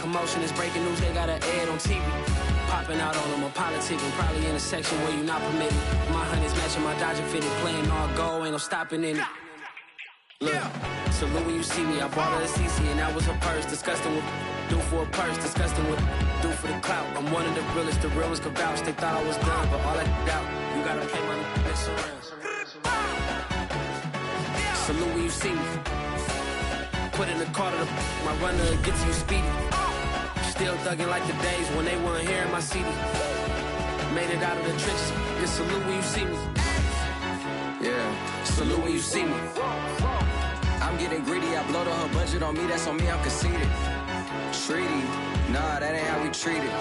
commotion, it's breaking news, they got an ad on TV. Popping out on them, I'm politicking, probably in a section where you not permitted. My honey's matching my Dodger fitted, playing all gold, ain't no stopping in it. Look, salute when you see me, I bought her a CC and that was her purse. Disgusting with do for a purse, disgusting with do for the clout. I'm one of the realest, the realest could vouch. They thought I was done, but all I doubt, you gotta pay my next around. Salute when you see me. Put in the car to my runner, get to you speedy. Still thugging like the days when they weren't here in my CD. Made it out of the trenches, just salute when you see me. Yeah, salute when you see me. I'm getting greedy, I blow the whole budget on me, that's on me, I'm conceited. Treaty, nah, that ain't how we treat it.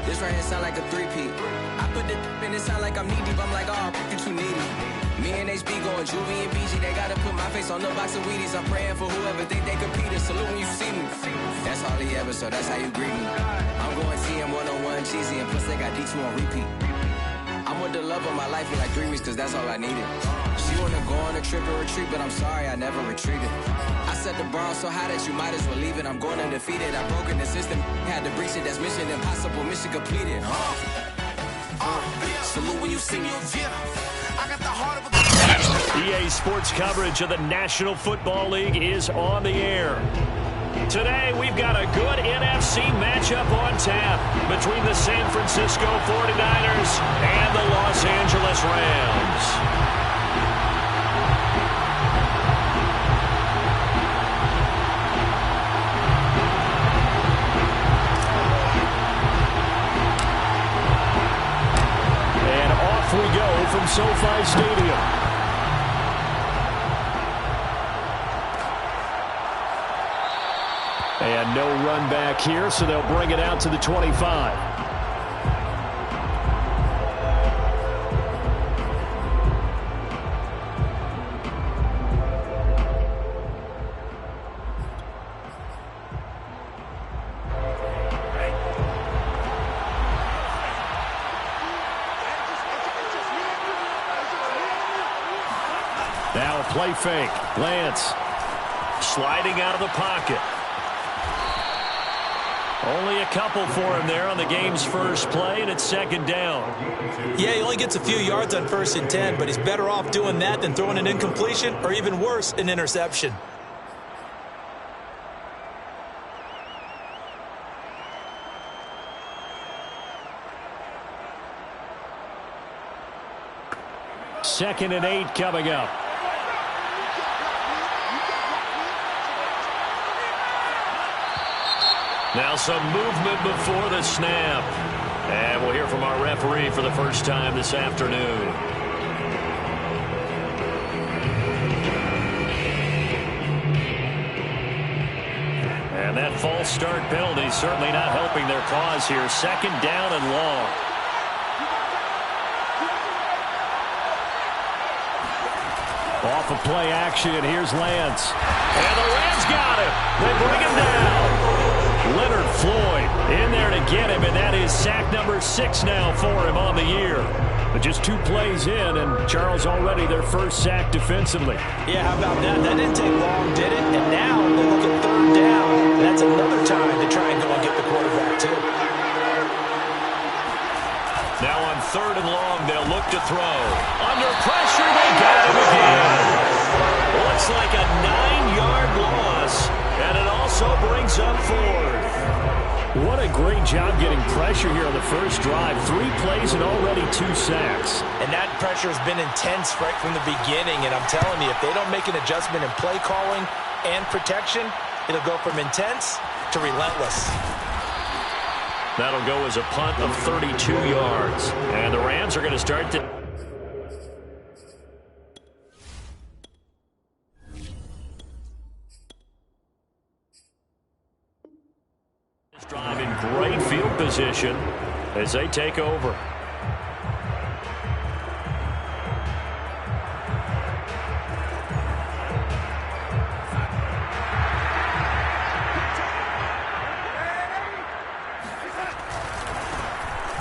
This right here sound like a three-peat. I put the in it sound like I'm knee-deep, I'm like, oh, you too needy. Me and HB going Juvie and BG, they gotta put my face on the box of Wheaties. I'm praying for whoever think they compete. Salute when you see me. That's all he ever, so that's how you greet me. I'm going TM 101 cheesy, and plus they got D2 on repeat. I'm with the love of my life for like 3 weeks, cause that's all I needed. She wanna go on a trip and retreat, but I'm sorry, I never retreated. I set the bar so high that you might as well leave it. I'm going undefeated, I broken the system, had to breach it. That's mission impossible, mission completed. Salute when you see me. I got the heart of a EA Sports coverage of the National Football League is on the air. Today, we've got a good NFC matchup on tap between the San Francisco 49ers and the Los Angeles Rams. And off we go from SoFi Stadium. And no run back here, so they'll bring it out to the 25. Now a play fake. Lance sliding out of the pocket. Only a couple for him there on the game's first play, and it's second down. Yeah, he only gets a few yards on 1st and 10, but he's better off doing that than throwing an incompletion or even worse, an interception. Second and 8 coming up. Now some movement before the snap. And we'll hear from our referee for the first time this afternoon. And that false start penalty certainly not helping their cause here. Second down and long. Off of play action, and here's Lance. And the Rams got him. They bring him down. Leonard Floyd in there to get him, and that is sack number 6 now for him on the year. But just 2 plays in, and Charles already their first sack defensively. Yeah, how about that? That didn't take long, did it? And now they look at 3rd down. That's another time to try and go and get the quarterback, too. Now on 3rd and long, they'll look to throw. Under pressure, they got him again. Looks like a 9-yard loss, and it also brings up 4th. What a great job getting pressure here on the first drive. 3 plays and already 2 sacks. And that pressure has been intense right from the beginning, and I'm telling you, if they don't make an adjustment in play calling and protection, it'll go from intense to relentless. That'll go as a punt of 32 yards. And the Rams are going to start to... This drive in great field position as they take over.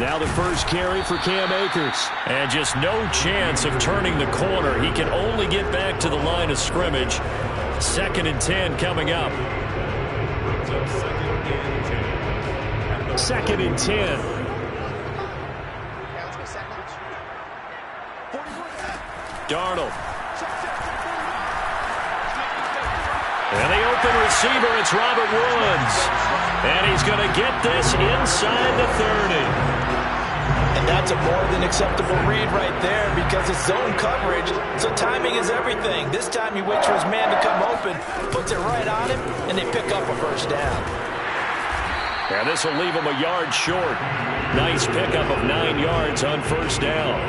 Now the first carry for Cam Akers. And just no chance of turning the corner. He can only get back to the line of scrimmage. 2nd and 10 coming up. 2nd and 10. Darnold. And the open receiver, it's Robert Woods. And he's going to get this inside the 30. And that's a more than acceptable read right there because it's zone coverage, so timing is everything. This time he waits for his man to come open, puts it right on him, and they pick up a first down. And this will leave him a yard short. Nice pickup of 9 yards on first down.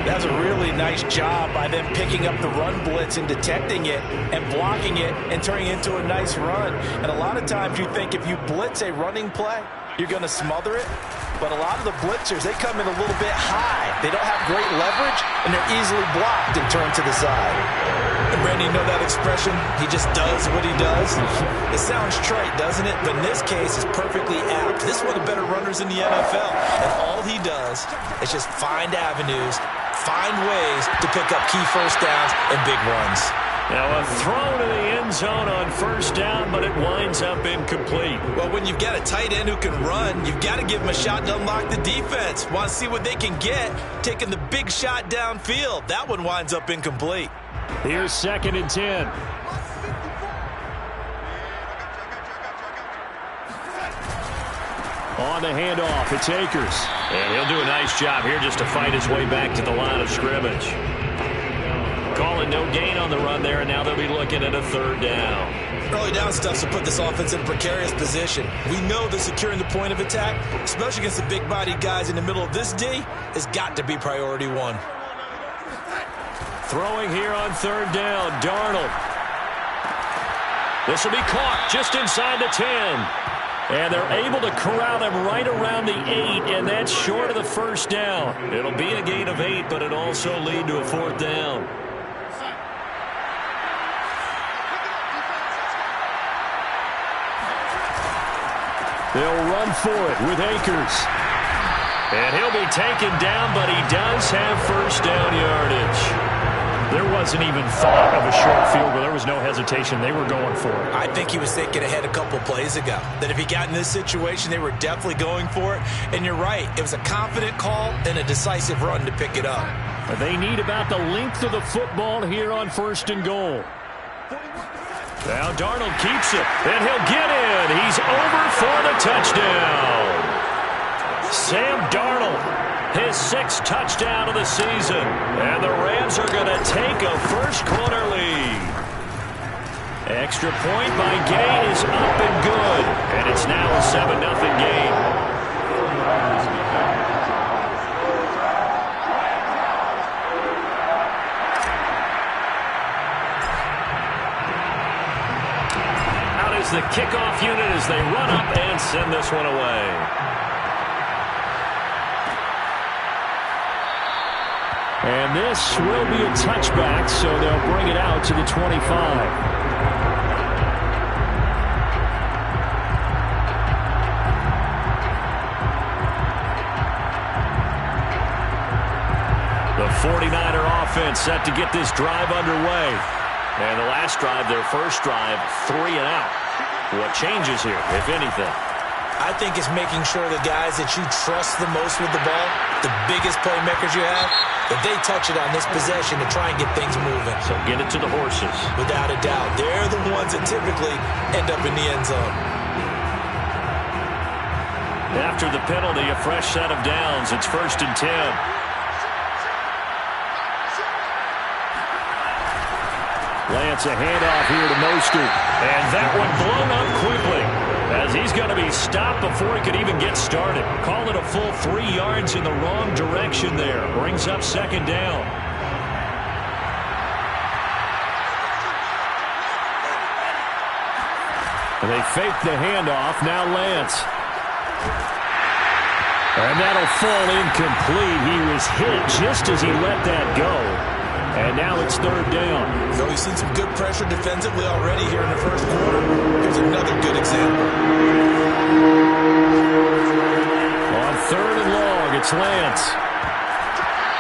That's a really nice job by them picking up the run blitz and detecting it and blocking it and turning it into a nice run. And a lot of times you think if you blitz a running play, you're going to smother it. But a lot of the blitzers, they come in a little bit high. They don't have great leverage, and they're easily blocked and turned to the side. And Randy, you know that expression? He just does what he does. It sounds trite, doesn't it? But in this case, it's perfectly apt. This is one of the better runners in the NFL. And all he does is just find avenues, find ways to pick up key first downs and big runs. Now a throw to the end zone on first down, but it winds up incomplete. Well, when you've got a tight end who can run, you've got to give him a shot to unlock the defense. Want to see what they can get, taking the big shot downfield. That one winds up incomplete. Here's 2nd and 10. On the handoff, it's Akers. And he'll do a nice job here just to fight his way back to the line of scrimmage. Calling no gain on the run there, and now they'll be looking at a 3rd down. Early down stuff to put this offense in a precarious position. We know that securing the point of attack, especially against the big-bodied guys in the middle of this D, has got to be priority 1. Throwing here on 3rd down, Darnold. This will be caught just inside the 10. And they're able to corral him right around the 8, and that's short of the first down. It'll be a gain of 8, but it'll also lead to a 4th down. They'll run for it with Akers. And he'll be taken down, but he does have first down yardage. There wasn't even thought of a short field where there was no hesitation. They were going for it. I think he was thinking ahead a couple plays ago. That if he got in this situation, they were definitely going for it. And you're right. It was a confident call and a decisive run to pick it up. They need about the length of the football here on 1st and goal. Now Darnold keeps it, and he'll get in. He's over for the touchdown. Sam Darnold, his 6th touchdown of the season. And the Rams are going to take a first-quarter lead. Extra point by Gay is up and good. And it's now a 7-0 game. The kickoff unit as they run up and send this one away. And this will be a touchback, so they'll bring it out to the 25. The 49er offense set to get this drive underway. And the last drive, their first drive, 3 and out. What changes here, if anything? I think it's making sure the guys that you trust the most with the ball, the biggest playmakers you have, that they touch it on this possession to try and get things moving. So get it to the horses. Without a doubt. They're the ones that typically end up in the end zone. After the penalty, a fresh set of downs. It's 1st and 10. Lance, a handoff here to Mostert. And that one blown up quickly as he's going to be stopped before he could even get started. Call it a full 3 yards in the wrong direction there. Brings up 2nd down. And they fake the handoff. Now Lance. And that'll fall incomplete. He was hit just as he let that go. And now it's 3rd down. So we've seen some good pressure defensively already here in the first quarter. Here's another good example. On 3rd and long, it's Lance.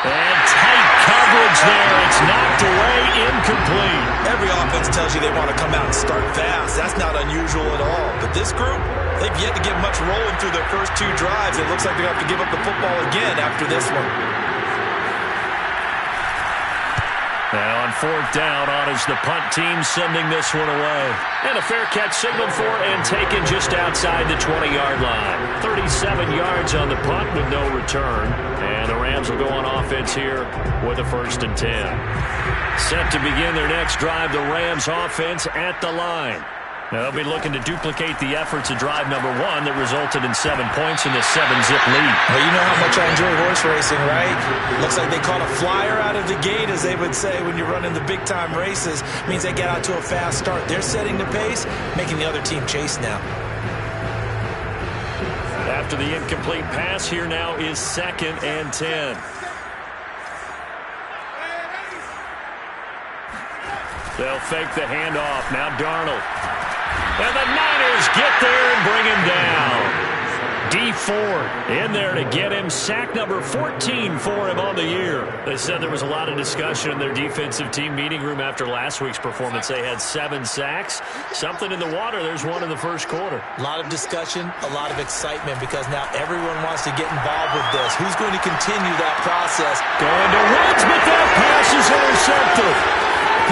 And tight coverage there. It's knocked away, incomplete. Every offense tells you they want to come out and start fast. That's not unusual at all. But this group, They've yet to get much rolling through their first 2 drives. It looks like they're going to have to give up the football again after this one. Now on 4th down, on is the punt team sending this one away. And a fair catch signaled for and taken just outside the 20-yard line. 37 yards on the punt with no return. And the Rams will go on offense here with a 1st and 10. Set to begin their next drive, the Rams offense at the line. Now they'll be looking to duplicate the efforts of drive number 1 that resulted in 7 points in the 7-zip lead. Well, you know how much I enjoy horse racing, right? Looks like they caught a flyer out of the gate, as they would say when you're running the big-time races. It means they get out to a fast start. They're setting the pace, making the other team chase now. After the incomplete pass, here now is 2nd and 10. They'll fake the handoff. Now Darnold. And the Niners get there and bring him down. Dee Ford in there to get him. Sack number 14 for him on the year. They said there was a lot of discussion in their defensive team meeting room after last week's performance. They had 7 sacks. Something in the water. There's one in the first quarter. A lot of discussion, a lot of excitement, because now everyone wants to get involved with this. Who's going to continue that process? Going to Woods, but that pass is intercepted.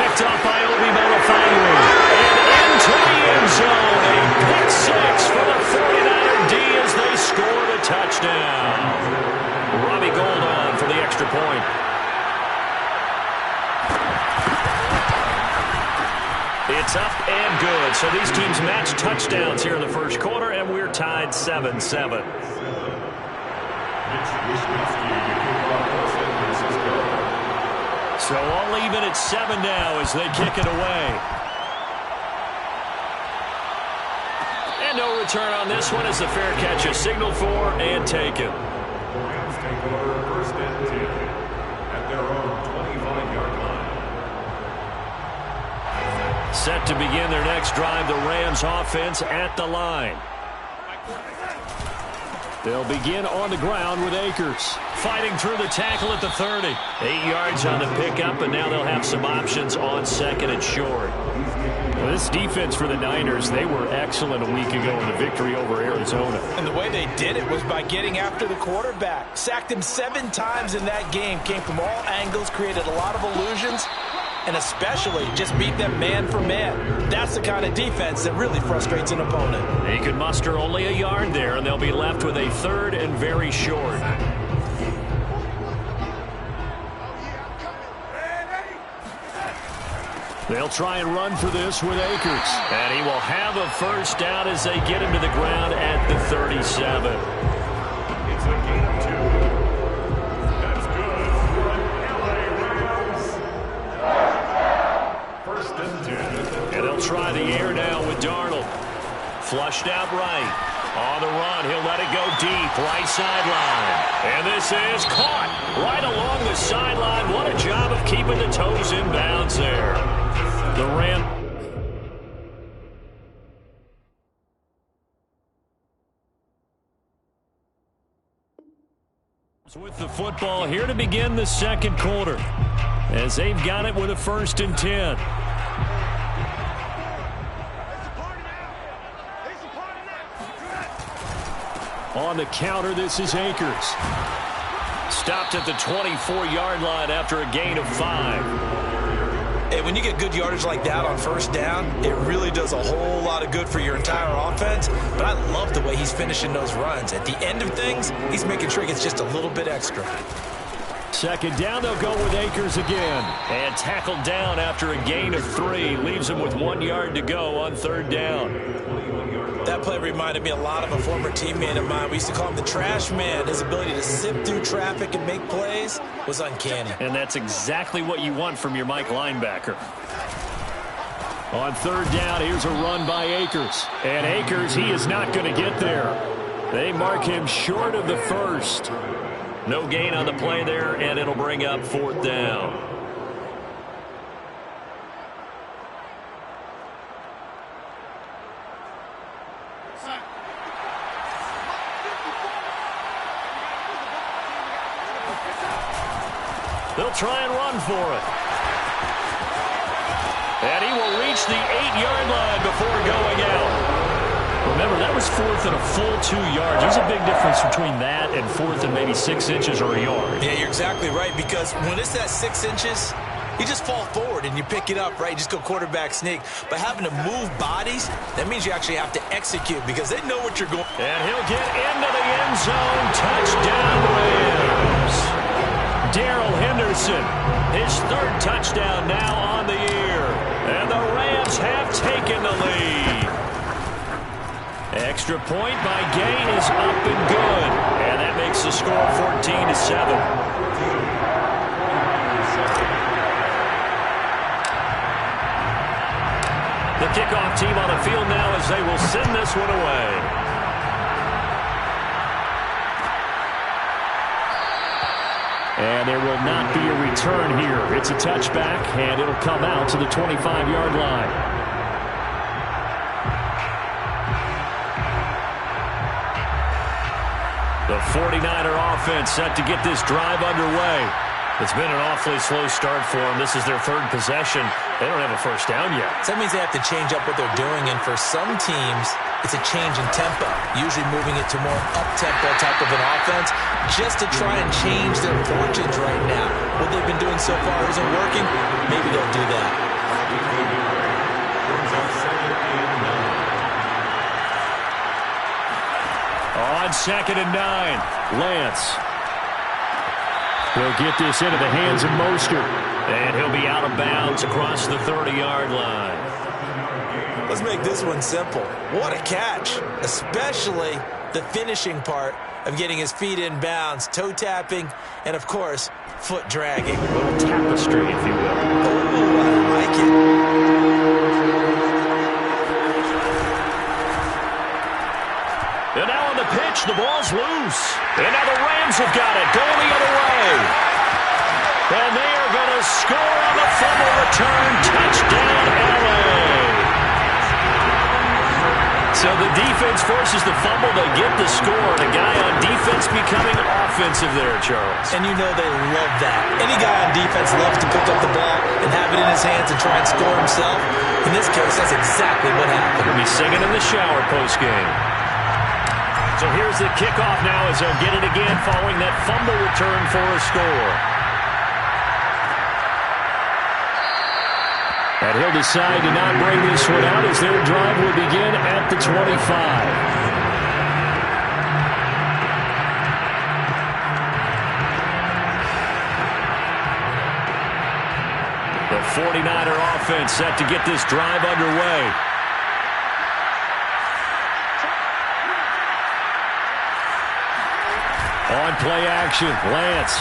Picked off by Obi Melifonwu. And into the end zone. A pick 6 for the 49er D as they score the touchdown. Robbie Gould on for the extra point. It's up and good. So these teams match touchdowns here in the first quarter, and we're tied 7-7. So all even at 7 now as they kick it away. And no return on this one as the fair catch is signaled for and taken. Rams take over 1st and 10 at their own 25-yard line. Set to begin their next drive, the Rams offense at the line. They'll begin on the ground with Akers. Fighting through the tackle at the 30. 8 yards on the pickup, and now they'll have some options on 2nd and short. Well, this defense for the Niners, they were excellent a week ago in the victory over Arizona. And the way they did it was by getting after the quarterback. Sacked him 7 times in that game. Came from all angles, created a lot of illusions, and especially just beat them man for man. That's the kind of defense that really frustrates an opponent. They could muster only a yard there, and they'll be left with a 3rd and very short. They'll try and run for this with Akers. And he will have a 1st down as they get him to the ground at the 37. It's a gain of 2. That's good for the LA Rams. 1st and 10. And they'll try the air now with Darnold. Flushed out right. On the run, he'll let it go deep, right sideline. And this is caught right along the sideline. What a job of keeping the toes in bounds there. The Rams. With the football here to begin the second quarter, as they've got it with a 1st and 10. On the counter, this is Akers. Stopped at the 24-yard line after a gain of 5. Hey, when you get good yardage like that on 1st down, it really does a whole lot of good for your entire offense. But I love the way he's finishing those runs. At the end of things, he's making sure he gets just a little bit extra. 2nd down, they'll go with Akers again. And tackled down after a gain of 3. Leaves him with 1 yard to go on 3rd down. That play reminded me a lot of a former teammate of mine. We used to call him the trash man. His ability to sift through traffic and make plays was uncanny. And that's exactly what you want from your Mike linebacker. On 3rd down, here's a run by Akers. And Akers, he is not going to get there. They mark him short of the 1st. No gain on the play there, and it'll bring up 4th down. They'll try and run for it. And he will reach the 8-yard line before going out. Remember, that was fourth and a full 2 yards. There's a big difference between that and fourth and maybe 6 inches or a yard. Yeah, you're exactly right, because when it's that 6 inches, you just fall forward and you pick it up, right? You just go quarterback sneak. But having to move bodies, that means you actually have to execute because they know what you're going. And he'll get into the end zone. Touchdown, Rams. Darrell Henderson, his 3rd touchdown now on the year. And the Rams have taken the lead. Extra point by Gay is up and good. And that makes the score 14-7. The kickoff team on the field now as they will send this one away. And there will not be a return here. It's a touchback, and it'll come out to the 25-yard line. The 49er offense set to get this drive underway. It's been an awfully slow start for them. This is their 3rd possession. They don't have a first down yet. So that means they have to change up what they're doing, and for some teams, it's a change in tempo, usually moving it to more up-tempo type of an offense, just to try and change their fortunes right now. What they've been doing so far isn't working. Maybe they'll do that. On 2nd and 9, Lance. He'll get this into the hands of Mostert. And he'll be out of bounds across the 30-yard line. Let's make this one simple. What a catch, especially the finishing part of getting his feet in bounds, toe tapping, and, of course, foot dragging. A little tapestry, if you will. Oh, I like it. And now on the pitch, the ball's loose. And now the Rams have got it, going the other way. And they are going to score on the fumble return. Touchdown, LA. So the defense forces the fumble. They get the score. The guy on defense becoming offensive there, Charles. And you know they love that. Any guy on defense loves to pick up the ball and have it in his hands and try and score himself. In this case, that's exactly what happened. He'll be singing in the shower post-game. So here's the kickoff now as they'll get it again following that fumble return for a score. And he'll decide to not bring this one out as their drive will begin at the 25. The 49er offense set to get this drive underway. On play action, Lance.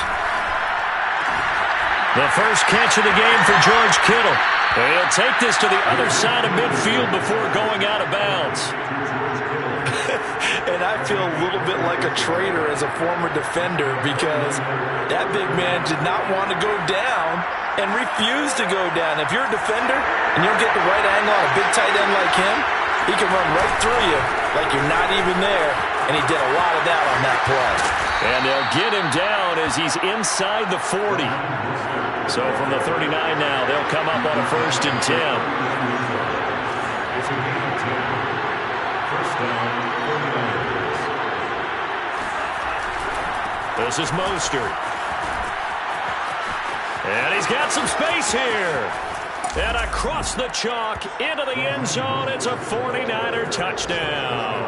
The first catch of the game for George Kittle. He'll take this to the other side of midfield before going out of bounds. And I feel a little bit like a traitor as a former defender because that big man did not want to go down and refused to go down. If you're a defender and you don't get the right angle on a big tight end like him, he can run right through you like you're not even there. And he did a lot of that on that play. And they'll get him down as he's inside the 40. So from the 39 now, they'll come up on a 1st and 10. This is Mostert. And he's got some space here. And across the chalk into the end zone, it's a 49er touchdown.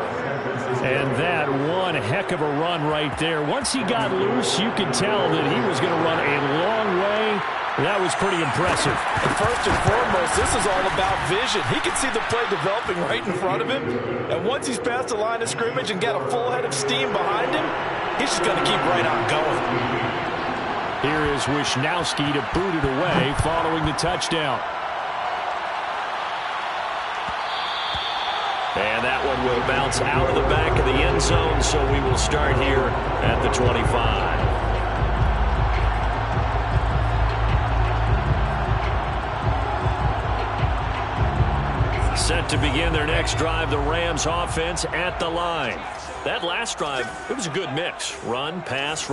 And that one heck of a run right there. Once he got loose, you could tell that he was going to run a long way. That was pretty impressive. And first and foremost, this is all about vision. He can see the play developing right in front of him. And once he's past the line of scrimmage and got a full head of steam behind him, he's just going to keep right on going. Here is Wisnowski to boot it away following the touchdown. And that one will bounce out of the back of the end zone, so we will start here at the 25. Set to begin their next drive, the Rams offense at the line. That last drive, it was a good mix. Run, pass,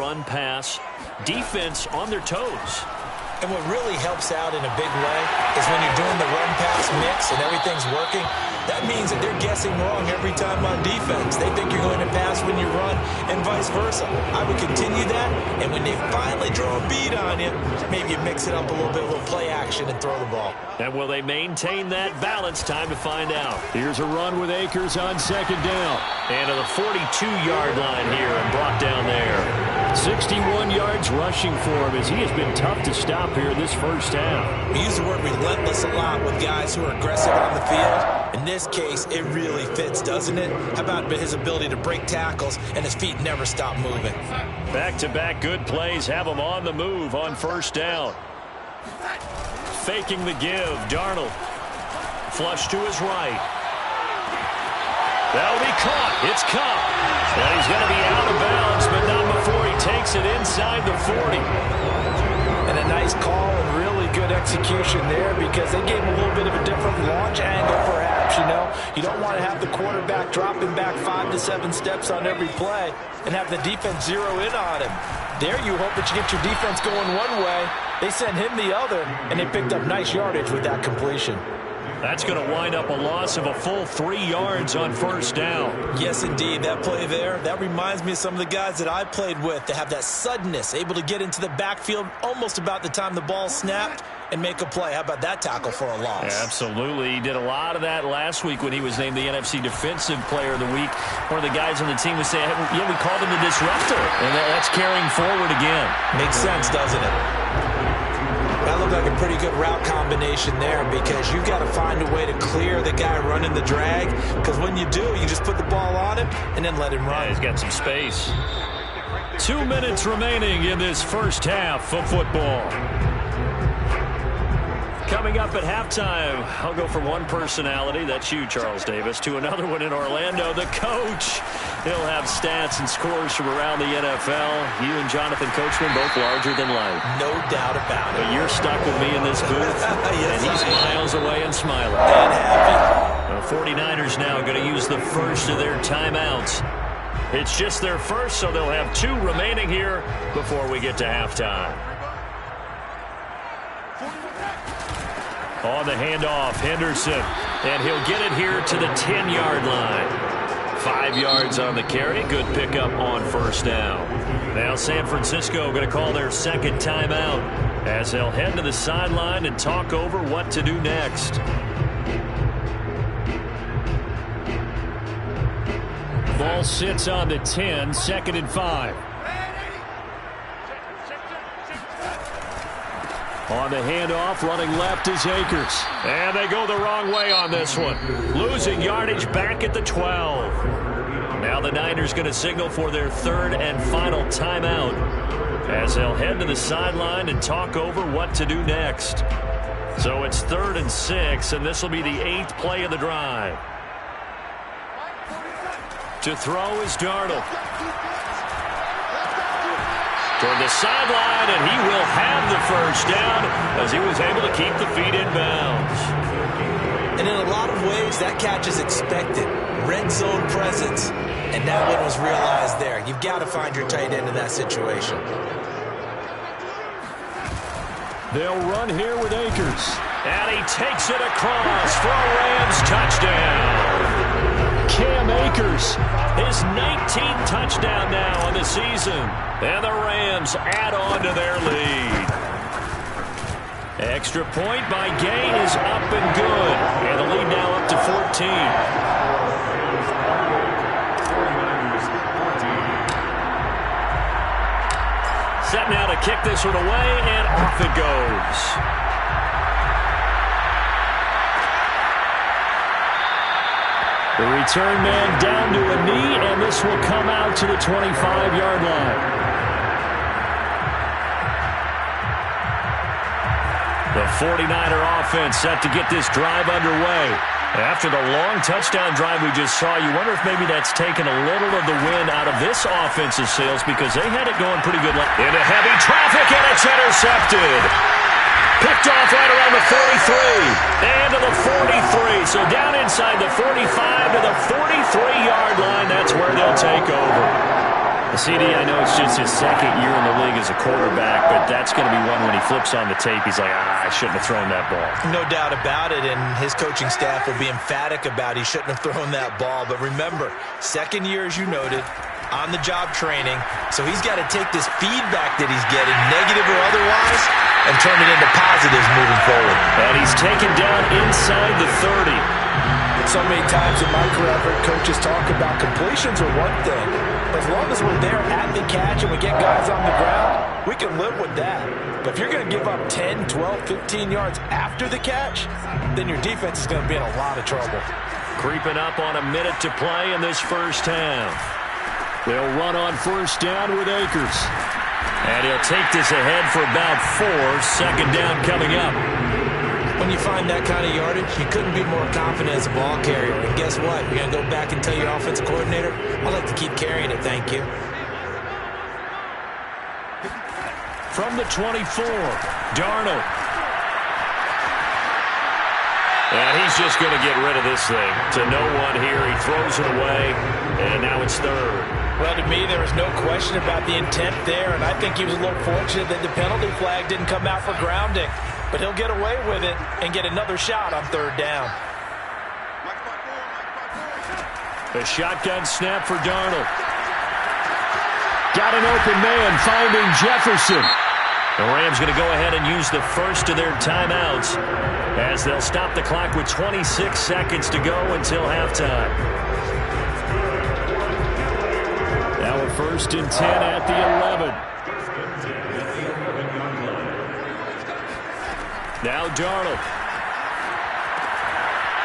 defense on their toes. And what really helps out in a big way is when you're doing the run-pass mix and everything's working, that means that they're guessing wrong every time on defense. They think you're going to pass when you run and vice versa. I would continue that, and when they finally draw a bead on you, maybe you mix it up a little bit, a little play action, and throw the ball. And will they maintain that balance? Time to find out. Here's a run with Akers on second down. And to the 42-yard line here and brought down there. 61 yards rushing for him as he has been tough to stop here this first half. We use the word relentless a lot with guys who are aggressive on the field. In this case, it really fits, doesn't it? How about his ability to break tackles and his feet never stop moving? Back-to-back good plays have him on the move on first down. Faking the give, Darnold. Flush to his right. That'll be caught. It's Kupp. And he's going to be out of bounds, but not before he takes it inside the 40. And a nice call and really good execution there because they gave him a little bit of a different launch angle perhaps, you know. You don't want to have the quarterback dropping back 5 to 7 steps on every play and have the defense zero in on him. There you hope that you get your defense going one way. They sent him the other, and they picked up nice yardage with that completion. That's going to wind up a loss of a full 3 yards on first down. Yes, indeed. That play there, that reminds me of some of the guys that I played with to have that suddenness, able to get into the backfield almost about the time the ball snapped and make a play. How about that tackle for a loss? Yeah, absolutely. He did a lot of that last week when he was named the NFC Defensive Player of the Week. One of the guys on the team was saying, yeah, we called him the disruptor. And that's carrying forward again. Makes sense, doesn't it? That looked like a pretty good route combination there because you've got to find a way to clear the guy running the drag because when you do, you just put the ball on him and then let him run. Yeah, he's got some space. 2 minutes remaining in this first half of football. Coming up at halftime, I'll go from one personality, that's you, Charles Davis, to another one in Orlando, the coach. He'll have stats and scores from around the NFL. You and Jonathan Coachman, both larger than life. No doubt about it. But you're stuck with me in this booth, yes, and he's miles away and smiling. And happy. The 49ers now going to use the first of their timeouts. It's just their first, so they'll have 2 remaining here before we get to halftime. On the handoff, Henderson, and he'll get it here to the 10-yard line. 5 yards on the carry, good pickup on first down. Now San Francisco going to call their second timeout as they'll head to the sideline and talk over what to do next. Ball sits on the 10, 2nd and 5. On the handoff, running left is Akers. And they go the wrong way on this one. Losing yardage back at the 12. Now the Niners going to signal for their 3rd and final timeout as they'll head to the sideline and talk over what to do next. So it's 3rd and 6, and this will be the 8th play of the drive. To throw is Darnold. Toward the sideline, and he will have the first down as he was able to keep the feet in bounds. And in a lot of ways, that catch is expected. Red zone presence, and that one was realized there. You've got to find your tight end in that situation. They'll run here with Akers. And he takes it across for a Rams touchdown. Cam Akers, his 19th touchdown now on the season. And the Rams add on to their lead. Extra point by Gay is up and good. And the lead now up to 14. Set now to kick this one away, and off it goes. The return man down to a knee, and this will come out to the 25-yard line. The 49er offense set to get this drive underway. After the long touchdown drive we just saw, you wonder if maybe that's taken a little of the wind out of this offensive sails because they had it going pretty good. Into heavy traffic, and it's intercepted. Picked off right around the 43 and to the 43. So down inside the 45 to the 43-yard line. That's where they'll take over. CD, I know it's just his second year in the league as a quarterback, but that's going to be one when he flips on the tape, he's like, I shouldn't have thrown that ball. No doubt about it, and his coaching staff will be emphatic about he shouldn't have thrown that ball. But remember, second year, as you noted, on-the-job training, so he's got to take this feedback that he's getting, negative or otherwise, and turn it into positives moving forward. And he's taken down inside the 30. So many times in my career, I've heard coaches talk about completions are one thing. But as long as we're there at the catch and we get guys on the ground, we can live with that. But if you're going to give up 10, 12, 15 yards after the catch, then your defense is going to be in a lot of trouble. Creeping up on a minute to play in this first half. They'll run on first down with Akers. And he'll take this ahead for about 4. Second down coming up. When you find that kind of yardage, you couldn't be more confident as a ball carrier. And guess what? You're going to go back and tell your offensive coordinator, I'd like to keep carrying it, thank you. From the 24, Darnold. And he's just going to get rid of this thing to no one here. He throws it away, and now it's third. Well, to me, there was no question about the intent there, and I think he was a little fortunate that the penalty flag didn't come out for grounding. But he'll get away with it and get another shot on third down. The shotgun snap for Darnold. Got an open man finding Jefferson. The Rams going to go ahead and use the first of their timeouts as they'll stop the clock with 26 seconds to go until halftime. Now a 1st and 10 at the 11. Now Darnold.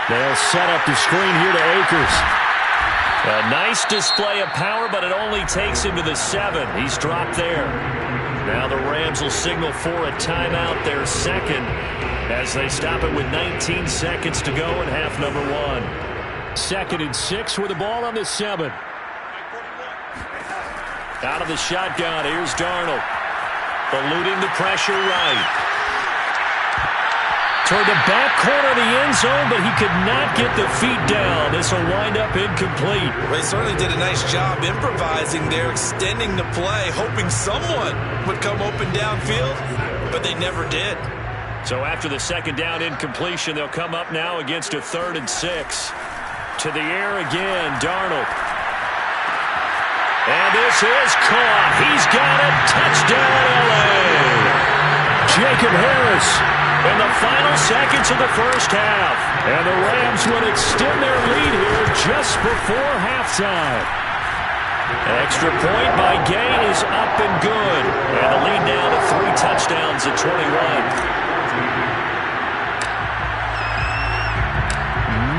They'll set up the screen here to Akers. A nice display of power, but it only takes him to the 7. He's dropped there. Now the Rams will signal for a timeout, their second, as they stop it with 19 seconds to go in half number 1. 2nd and 6 with the ball on the 7. Out of the shotgun, here's Darnold. Eluding the pressure right. Toward the back corner of the end zone, but he could not get the feet down. This will wind up incomplete. Well, they certainly did a nice job improvising there, extending the play, hoping someone would come open downfield, but they never did. So after the second down incompletion, they'll come up now against a 3rd and 6. To the air again, Darnold. And this is caught. He's got it. Touchdown, L.A. Jacob Harris in the final seconds of the first half. And the Rams would extend their lead here just before halftime. Extra point by Gay is up and good. And the lead now to 3 touchdowns at 21.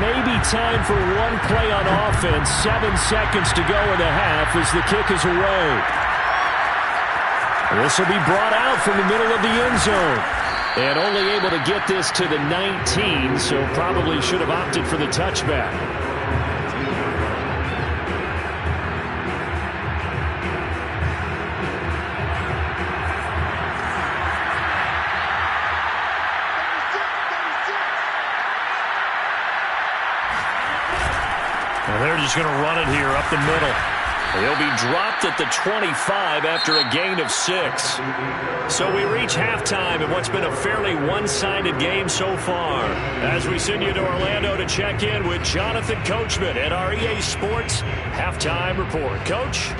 Maybe time for one play on offense. 7 seconds to go in the half as the kick is away. This will be brought out from the middle of the end zone. And only able to get this to the 19, so probably should have opted for the touchback. Well, they're just going to run it here up the middle. He'll be dropped at the 25 after a gain of 6. So we reach halftime in what's been a fairly one-sided game so far. As we send you to Orlando to check in with Jonathan Coachman at our EA Sports Halftime Report. Coach?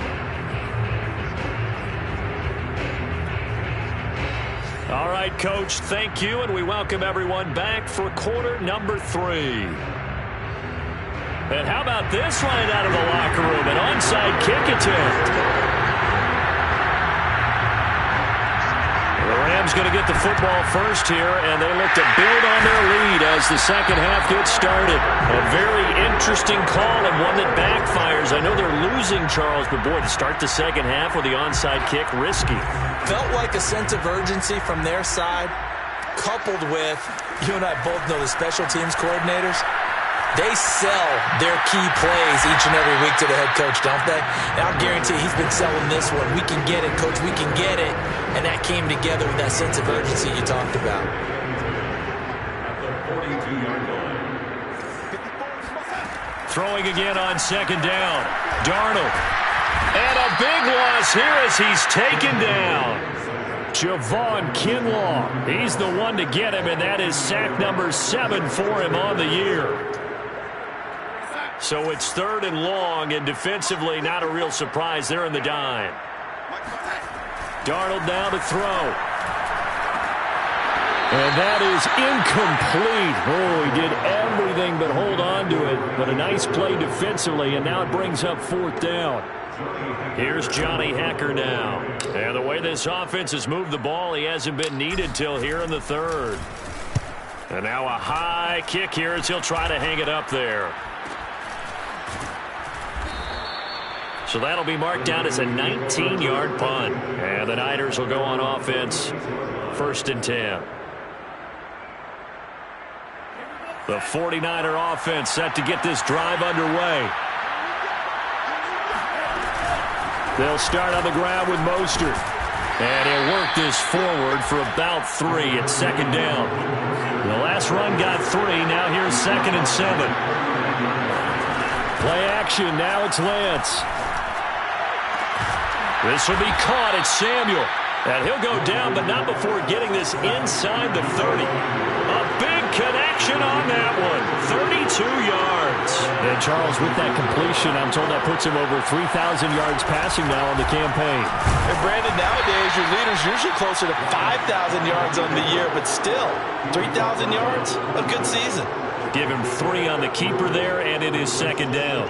All right, Coach, thank you, and we welcome everyone back for quarter number 3. And how about this right out of the locker room? An onside kick attempt. The Rams going to get the football first here, and they look to build on their lead as the second half gets started. A very interesting call and one that backfires. I know they're losing, Charles, but boy, to start the second half with the onside kick, risky. Felt like a sense of urgency from their side, coupled with, you and I both know the special teams coordinators. They sell their key plays each and every week to the head coach, don't they? And I'll guarantee he's been selling this one. We can get it, coach. We can get it. And that came together with that sense of urgency you talked about. Throwing again on second down. Darnold. And a big this here as he's taken down. Javon Kinlaw, he's the one to get him, and that is sack number 7 for him on the year. So it's 3rd and long, and defensively not a real surprise. They're in the dime. Darnold now to throw. And that is incomplete. Oh, he did everything but hold on to it. But a nice play defensively, and now it brings up 4th down. Here's Johnny Hekker now. And the way this offense has moved the ball, he hasn't been needed till here in the 3rd. And now a high kick here as he'll try to hang it up there. So that'll be marked down as a 19-yard punt. And the Niners will go on offense, 1st and 10. The 49er offense set to get this drive underway. They'll start on the ground with Mostert. And he'll work this forward for about 3 at 2nd down. The last run got 3. Now here's 2nd and 7. Play action. Now it's Lance. This will be caught. It's Samuel. And he'll go down, but not before getting this inside the 30. A big connection on that one. 32 yards. And Charles, with that completion, I'm told that puts him over 3,000 yards passing now on the campaign. And Brandon, nowadays your leader's usually closer to 5,000 yards on the year, but still, 3,000 yards, a good season. Give him 3 on the keeper there, and it is 2nd down.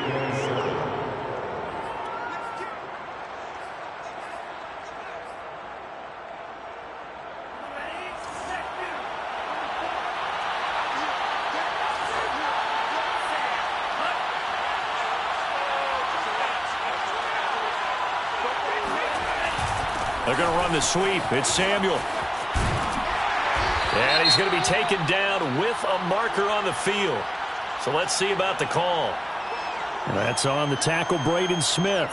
They're going to run the sweep. It's Samuel. And he's going to be taken down with a marker on the field. So let's see about the call. That's on the tackle, Braden Smith.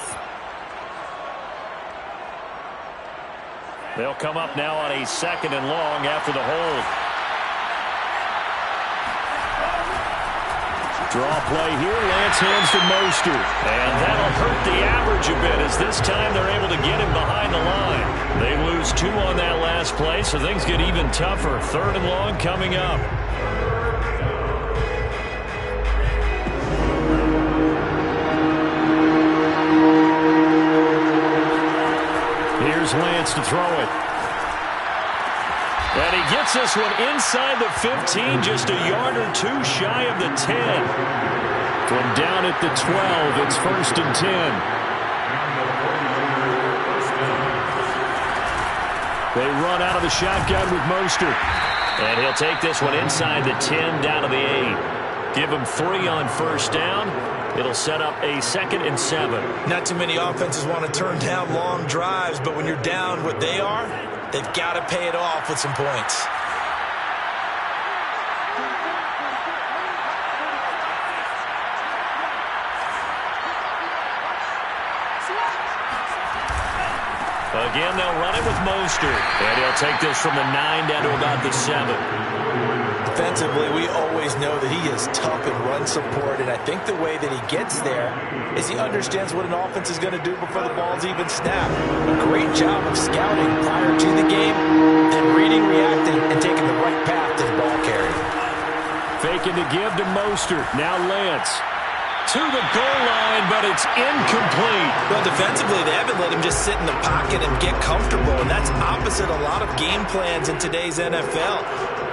They'll come up now on a 2nd and long after the hold. Draw play here. Lance hands to Mostert. And that'll hurt the average a bit as this time they're able to get him behind the line. They lose 2 on that last play, so things get even tougher. 3rd and long coming up. Here's Lance to throw it. And he gets this one inside the 15, just a yard or 2 shy of the 10. From down at the 12, it's 1st and 10. They run out of the shotgun with Mostert. And he'll take this one inside the 10, down to the 8. Give him 3 on 1st down. It'll set up a 2nd and 7. Not too many offenses want to turn down long drives, but when you're down what they are, they've got to pay it off with some points. Again, they'll run it with Mostert. And he'll take this from the 9 down to about the 7. Defensively, we always know that he is tough in run support, and I think the way that he gets there is he understands what an offense is going to do before the ball's even snapped. A great job of scouting prior to the game, then reading, reacting, and taking the right path to the ball carrier. Faking to give to Mostert. Now Lance. To the goal line, but it's incomplete. Well, defensively, they haven't let him just sit in the pocket and get comfortable, and that's opposite a lot of game plans in today's NFL.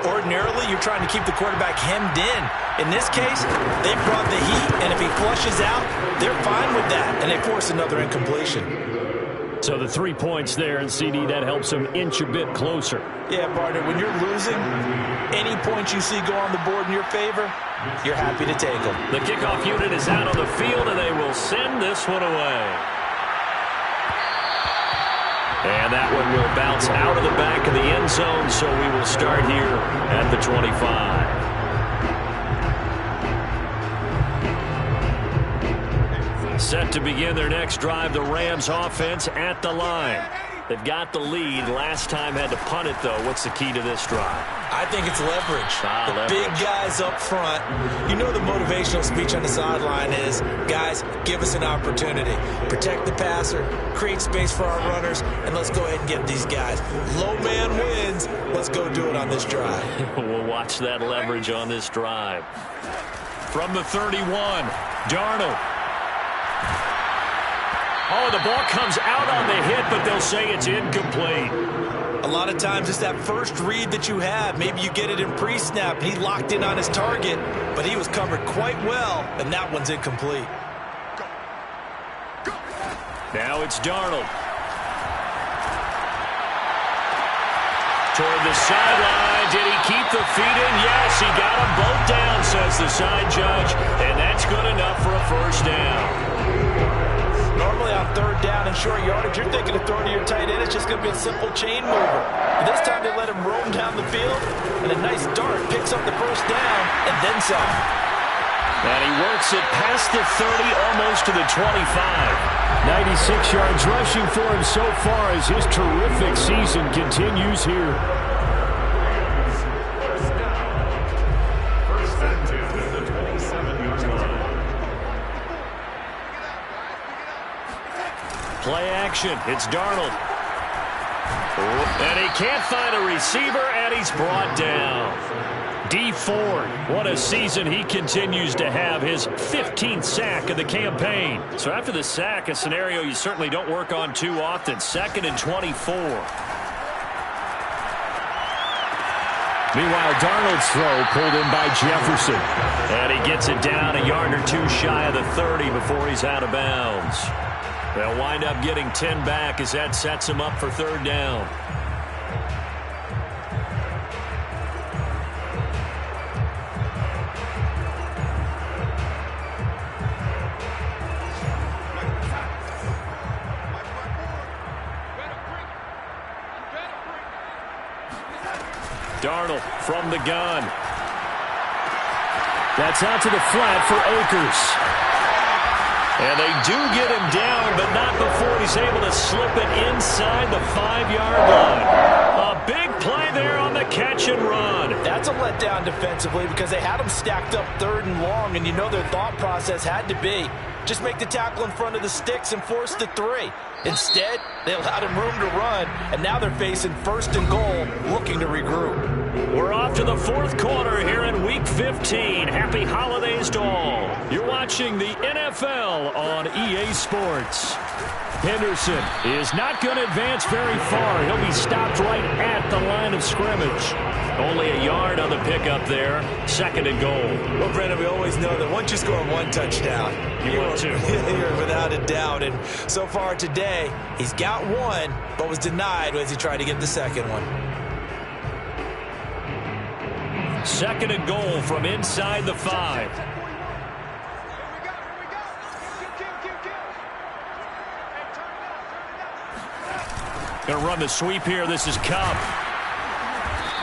Ordinarily, you're trying to keep the quarterback hemmed in. In this case, they brought the heat, and if he flushes out, they're fine with that, and they force another incompletion. So the 3 points there, and CD, that helps him inch a bit closer. Yeah, partner, when you're losing, any points you see go on the board in your favor, you're happy to take them. The kickoff unit is out on the field, and they will send this one away. And that one will bounce out of the back of the end zone, so we will start here at the 25. Set to begin their next drive, the Rams offense at the line. They've got the lead. Last time had to punt it, though. What's the key to this drive? I think it's leverage. Leverage. Big guys up front. You know the motivational speech on the sideline is, guys, give us an opportunity. Protect the passer, create space for our runners, and let's go ahead and get these guys. Low man wins. Let's go do it on this drive. We'll watch that leverage on this drive. From the 31, Darnold. Oh, the ball comes out on the hit, but they'll say it's incomplete. A lot of times it's that first read that you have. Maybe you get it in pre-snap. He locked in on his target, but he was covered quite well, and that one's incomplete. Now it's Darnold. Toward the sideline. Did he keep the feet in? Yes, he got them both down, says the side judge, and that's good enough for a first down. Normally on third down and short yardage, you're thinking of throwing to your tight end. It's just going to be a simple chain mover. But this time they let him roam down the field, and a nice dart picks up the first down and then some. And he works it past the 30, almost to the 25. 96 yards rushing for him so far as his terrific season continues here. First and 10 at the 27-yard line. Play action. It's Darnold. And he can't find a receiver, and he's brought down. Dee Ford, what a season he continues to have, his 15th sack of the campaign. So after the sack, a scenario you certainly don't work on too often. 2nd and 24. Meanwhile, Darnold's throw pulled in by Jefferson. And he gets it down a yard or two shy of the 30 before he's out of bounds. They'll wind up getting 10 back as that sets him up for third down. Darnold from the gun. That's out to the flat for Akers. And they do get him down, but not before he's able to slip it inside the 5-yard line. A big play there on the catch and run. That's a letdown defensively because they had him stacked up 3rd and long, and you know their thought process had to be just make the tackle in front of the sticks and force the 3. Instead, they allowed him room to run, and now they're facing 1st and goal, looking to regroup. We're off to the 4th quarter here in Week 15. Happy holidays to all. You're watching the NFL on EA Sports. Henderson is not going to advance very far. He'll be stopped right at the line of scrimmage. Only a yard on the pickup there. 2nd and goal. Well, Brandon, we always know that once you score 1 touchdown, you're without a doubt. And so far today, he's got 1, but was denied as he tried to get the 2nd one. 2nd and goal from inside the 5. Going to run the sweep here. This is Kupp.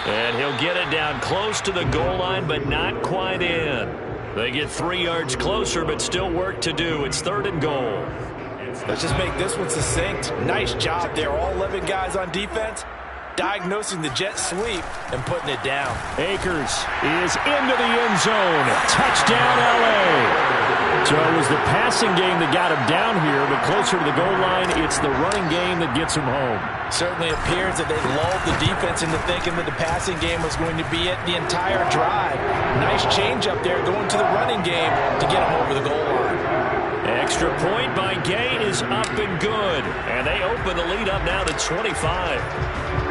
And he'll get it down close to the goal line, but not quite in. They get 3 yards closer, but still work to do. It's 3rd and goal. Let's just make this one succinct. Nice job there. All 11 guys on defense diagnosing the jet sweep and putting it down. Akers is into the end zone. Touchdown, L.A. So it was the passing game that got him down here, but closer to the goal line, it's the running game that gets him home. Certainly appears that they lulled the defense into thinking that the passing game was going to be it the entire drive. Nice change up there going to the running game to get him over the goal line. Extra point by Gay is up and good. And they open the lead up now to 25.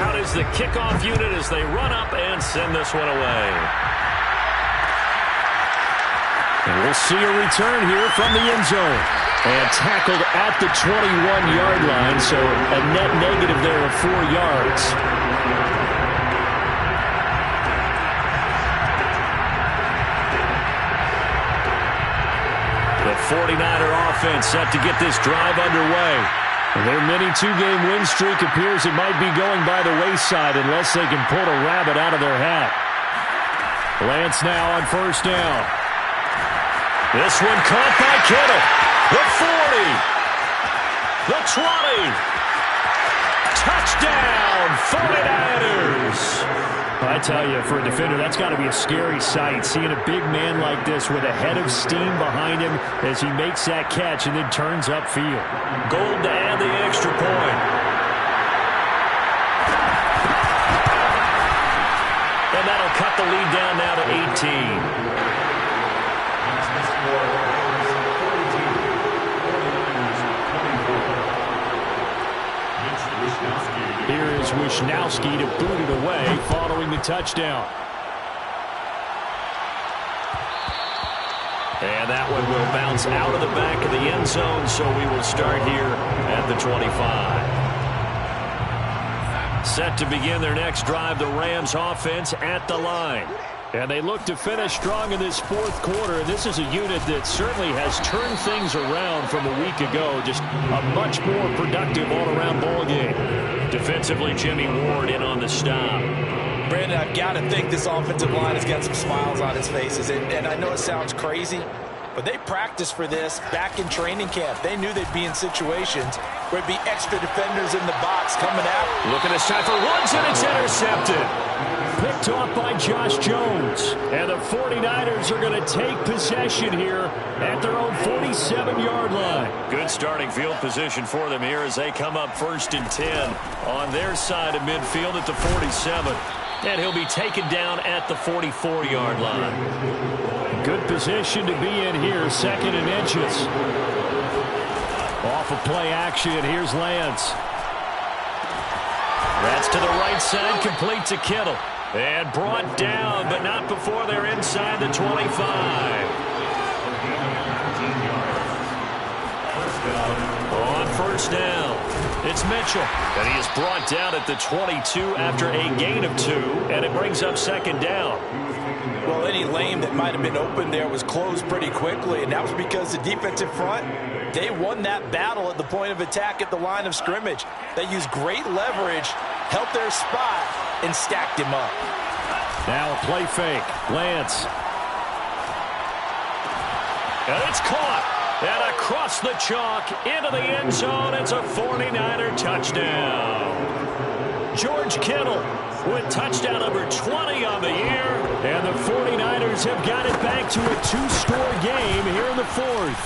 Out is the kickoff unit as they run up and send this one away. And we'll see a return here from the end zone. And tackled at the 21-yard line, so a net negative there of 4 yards. The 49er offense set to get this drive underway. Their mini 2-game win streak appears it might be going by the wayside unless they can pull a rabbit out of their hat. Lance now on 1st down. This one caught by Kittle. The 40. The 20. Touchdown, 49ers! I tell you, for a defender, that's got to be a scary sight, seeing a big man like this with a head of steam behind him as he makes that catch and then turns upfield. Gold to add the extra point. And that'll cut the lead down now to 18. Here is Wishnowsky to boot it away following the touchdown. And that one will bounce out of the back of the end zone, so we will start here at the 25. Set to begin their next drive, the Rams offense at the line. And they look to finish strong in this fourth quarter. This is a unit that certainly has turned things around from a week ago. Just a much more productive all-around ball game. Defensively, Jimmy Ward in on the stop. Brandon, I've got to think this offensive line has got some smiles on its faces. And I know it sounds crazy, but they practiced for this back in training camp. They knew they'd be in situations where it'd be extra defenders in the box coming out. Looking this time for Woods, and it's intercepted. Picked off by Josh Jones. And the 49ers are going to take possession here at their own 47-yard line. Good starting field position for them here as they come up 1st and 10 on their side of midfield at the 47. And he'll be taken down at the 44-yard line. Good position to be in here, 2nd and inches. Off of play action, here's Lance. That's to the right side, complete to Kittle. And brought down, but not before they're inside the 25. On 1st down, it's Mitchell. And he is brought down at the 22 after a gain of 2, and it brings up 2nd down. Well, any lane that might have been open there was closed pretty quickly, and that was because the defensive front, they won that battle at the point of attack at the line of scrimmage. They used great leverage, held their spot, and stacked him up. Now a play fake. Lance. And it's caught. And across the chalk into the end zone. It's a 49er touchdown. George Kittle with touchdown number 20 on the year. And the 49ers have got it back to a 2-score game here in the 4th.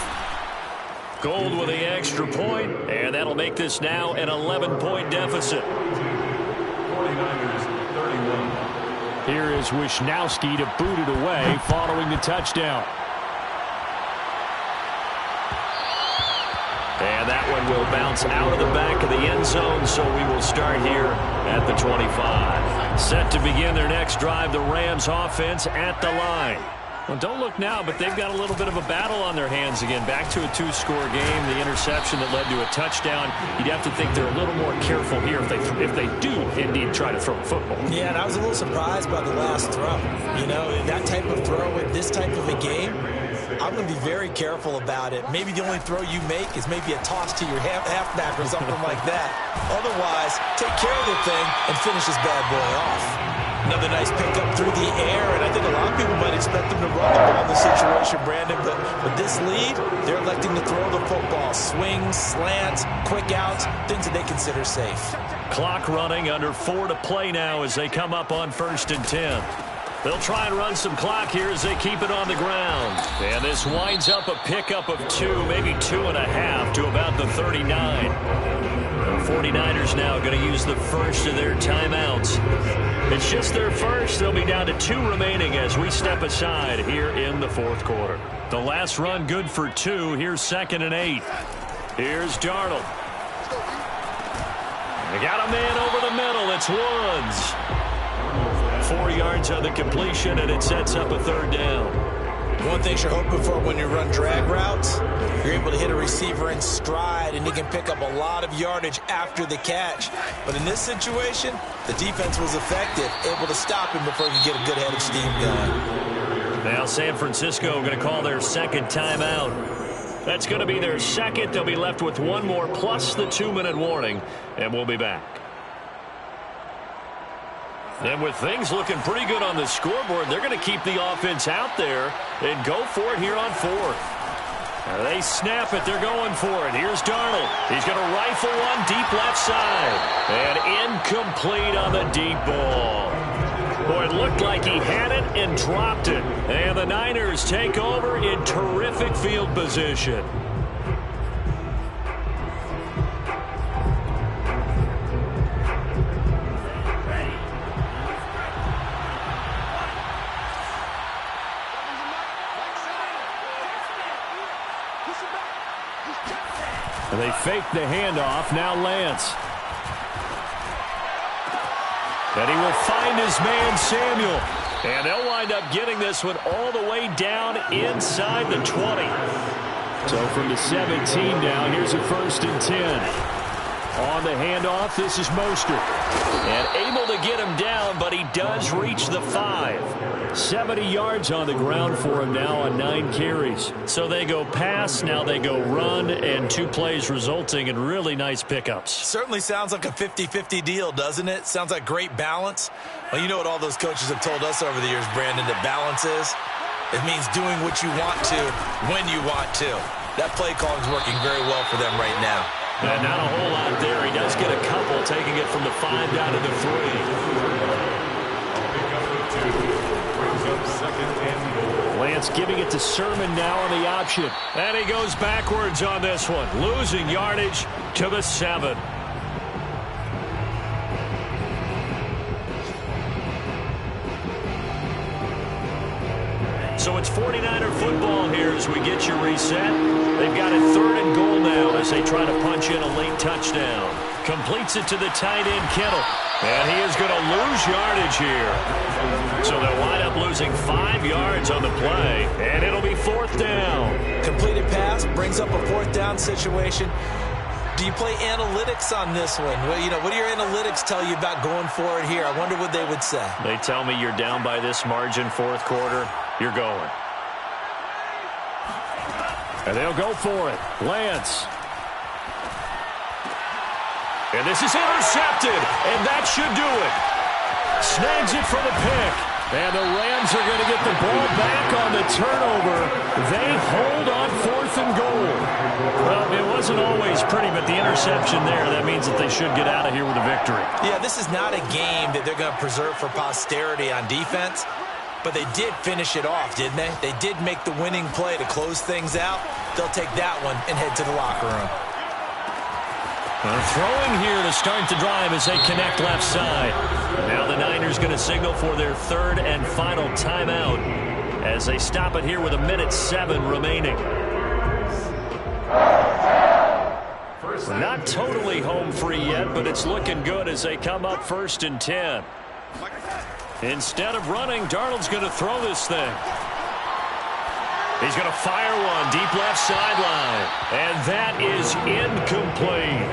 Gold with the extra point, and that'll make this now an 11-point deficit. 49ers 31. Here is Wishnowsky to boot it away following the touchdown. And that one will bounce out of the back of the end zone, so we will start here at the 25. Set to begin their next drive, the Rams offense at the line. Well, don't look now, but they've got a little bit of a battle on their hands again. Back to a 2-score game, the interception that led to a touchdown. You'd have to think they're a little more careful here if they do indeed try to throw a football. Yeah, and I was a little surprised by the last throw. You know, that type of throw in this type of a game, I'm going to be very careful about it. Maybe the only throw you make is maybe a toss to your halfback or something like that. Otherwise, take care of the thing and finish this bad boy off. Another nice pickup through the air, and I think a lot of people might expect them to run the ball in this situation, Brandon, but with this lead, they're electing to throw the football. Swings, slants, quick outs, things that they consider safe. Clock running, under 4 to play now as they come up on 1st and 10. They'll try and run some clock here as they keep it on the ground. And this winds up a pickup of 2, maybe 2.5 to about the 39. The 49ers now going to use the first of their timeouts. It's just their first. They'll be down to 2 remaining as we step aside here in the 4th quarter. The last run good for 2. Here's 2nd and 8. Here's Darnold. They got a man over the middle. It's Woods. 4 yards on the completion, and it sets up a 3rd down. One thing you're hoping for when you run drag routes, you're able to hit a receiver in stride, and he can pick up a lot of yardage after the catch. But in this situation, the defense was effective, able to stop him before he could get a good head of steam going. Now San Francisco going to call their 2nd timeout. That's going to be their 2nd. They'll be left with 1 more plus the 2-minute warning, and we'll be back. And with things looking pretty good on the scoreboard, they're going to keep the offense out there and go for it here on 4th. They snap it. They're going for it. Here's Darnold. He's going to rifle one deep left side. And incomplete on the deep ball. Boy, it looked like he had it and dropped it. And the Niners take over in terrific field position. And they fake the handoff. Now Lance. And he will find his man, Samuel. And they'll wind up getting this one all the way down inside the 20. So from the 17 down, here's a 1st and 10. On the handoff, this is Mostert. And able to get him down, but he does reach the 5. 70 yards on the ground for him now on 9 carries. So they go pass, now they go run, and 2 plays resulting in really nice pickups. Certainly sounds like a 50-50 deal, doesn't it? Sounds like great balance. Well, you know what all those coaches have told us over the years, Brandon, that balance is? It means doing what you want to when you want to. That play calling is working very well for them right now. And not a whole lot there. He does get a couple, taking it from the 5 down to the 3. Lance giving it to Sermon now on the option. And he goes backwards on this one, losing yardage to the 7. So it's 49er football here as we get you reset. They've got a 3rd and goal now as they try to punch in a late touchdown. Completes it to the tight end, Kittle. And he is going to lose yardage here. So they'll wind up losing 5 yards on the play. And it'll be 4th down. Completed pass brings up a 4th down situation. Do you play analytics on this one? Well, you know, what do your analytics tell you about going for it here? I wonder what they would say. They tell me you're down by this margin 4th quarter. You're going. And they'll go for it. Lance. And this is intercepted. And that should do it. Snags it for the pick. And the Rams are going to get the ball back on the turnover. They hold on 4th and goal. Well, it wasn't always pretty, but the interception there, that means that they should get out of here with a victory. Yeah, this is not a game that they're going to preserve for posterity on defense. But they did finish it off, didn't they? They did make the winning play to close things out. They'll take that one and head to the locker room. Throwing here to start the drive as they connect left side. Now the Niners going to signal for their 3rd and final timeout as they stop it here with 1:07 remaining. Not totally home free yet, but it's looking good as they come up 1st and 10. Instead of running, Darnold's going to throw this thing. He's going to fire one deep left sideline. And that is incomplete.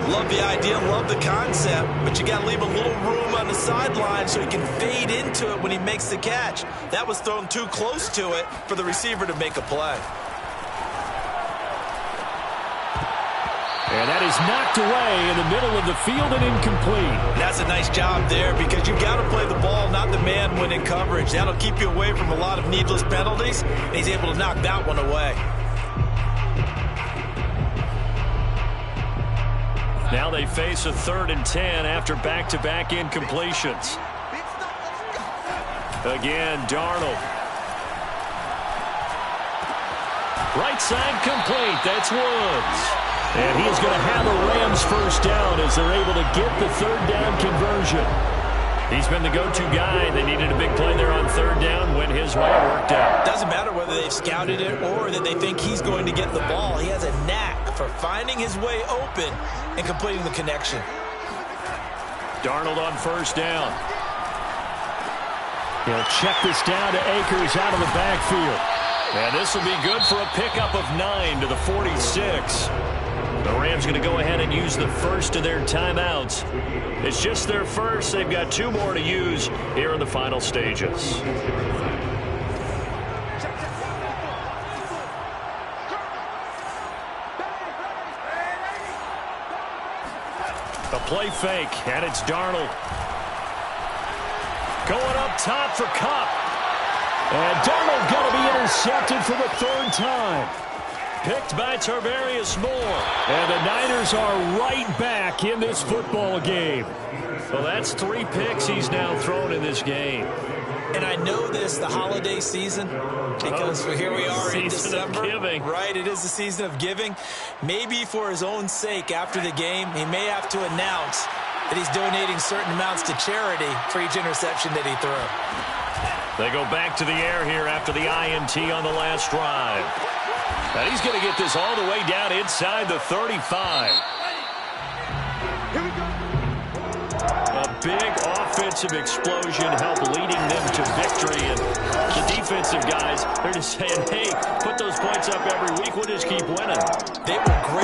Love the idea, love the concept, but you got to leave a little room on the sideline so he can fade into it when he makes the catch. That was thrown too close to it for the receiver to make a play. And that is knocked away in the middle of the field and incomplete. That's a nice job there because you've got to play the ball, not the man when in coverage. That'll keep you away from a lot of needless penalties, and he's able to knock that one away. Now they face a 3rd and 10 after back-to-back incompletions. Again, Darnold. Right side complete. That's Woods. And he is going to have a Rams 1st down as they're able to get the 3rd down conversion. He's been the go-to guy. They needed a big play there on 3rd down. Went his way. It worked out. Doesn't matter whether they've scouted it or that they think he's going to get the ball. He has a knack for finding his way open and completing the connection. Darnold on 1st down. He'll check this down to Akers out of the backfield. And this will be good for a pickup of 9 to the 46. The Rams going to go ahead and use the 1st of their timeouts. It's just their 1st. They've got 2 more to use here in the final stages. A play fake, and it's Darnold. Going up top for Kupp. And Darnold going to be intercepted for the 3rd time. Picked by Tarvarius Moore. And the Niners are right back in this football game. Well, that's 3 picks he's now thrown in this game. And I know this, the holiday season, because here we are in December. Season of giving. Right, it is the season of giving. Maybe for his own sake after the game, he may have to announce that he's donating certain amounts to charity for each interception that he threw. They go back to the air here after the INT on the last drive. And he's going to get this all the way down inside the 35. A big offensive explosion helped leading them to victory. And the defensive guys, they're just saying, hey, put those points up every week. We'll just keep winning. They were great.